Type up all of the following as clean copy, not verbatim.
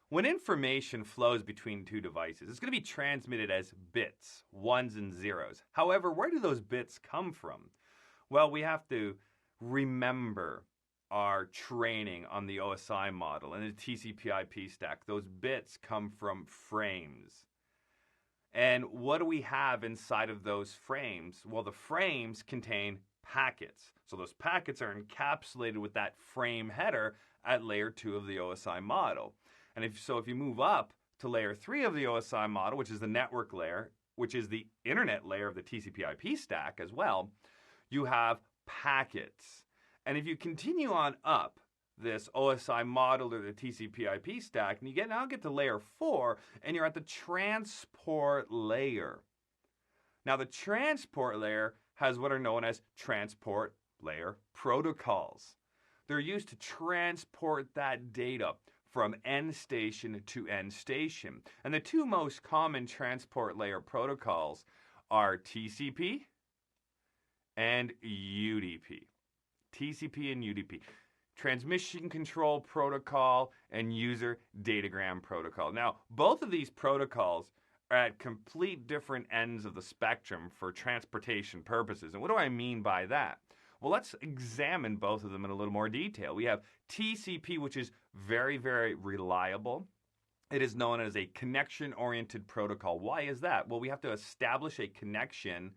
When information flows between two devices, it's going to be transmitted as bits, ones and zeros. However, where do those bits come from? Well, we have to remember our training on the OSI model and the TCP/IP stack. Those bits come from frames. And what do we have inside of those frames? Well, the frames contain packets. So those packets are encapsulated with that frame header at layer 2 of the OSI model. And if you move up to layer 3 of the OSI model, which is the network layer, which is the internet layer of the TCP/IP stack as well, you have packets. And if you continue on up this OSI model or the TCP/IP stack, and you now get to layer 4, and you're at the transport layer. Now, the transport layer has what are known as transport layer protocols. They're used to transport that data from end station to end station. And the two most common transport layer protocols are TCP and UDP. TCP and UDP. Transmission Control Protocol and User Datagram Protocol. Now, both of these protocols are at complete different ends of the spectrum for transportation purposes. And what do I mean by that? Well, let's examine both of them in a little more detail. We have TCP, which is very, very reliable. It is known as a connection-oriented protocol. Why is that? Well, we have to establish a connection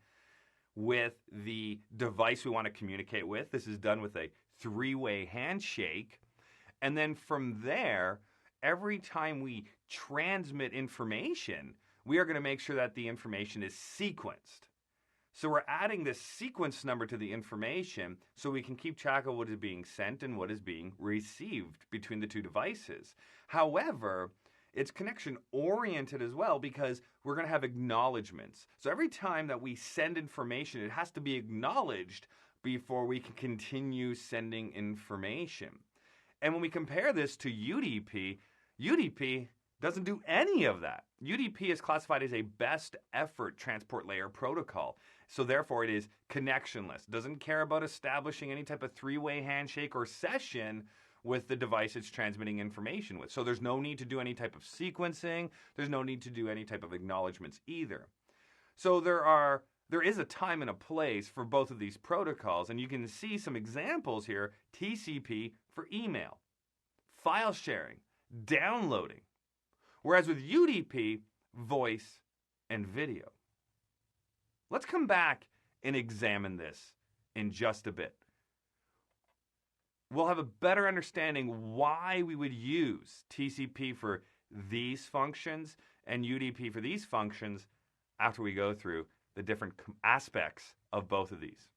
with the device we want to communicate with. This is done with a three-way handshake. And then from there, every time we transmit information, we are going to make sure that the information is sequenced. So we're adding this sequence number to the information so we can keep track of what is being sent and what is being received between the two devices. However, it's connection oriented as well because we're going to have acknowledgments. So every time that we send information, it has to be acknowledged before we can continue sending information. And when we compare this to UDP, UDP doesn't do any of that. UDP is classified as a best effort transport layer protocol. So therefore it is connectionless. Doesn't care about establishing any type of three-way handshake or session with the device it's transmitting information with. So there's no need to do any type of sequencing. There's no need to do any type of acknowledgments either. So there is a time and a place for both of these protocols, and you can see some examples here. TCP for email, file sharing, downloading. Whereas with UDP, voice and video. Let's come back and examine this in just a bit. We'll have a better understanding why we would use TCP for these functions and UDP for these functions after we go through the different aspects of both of these.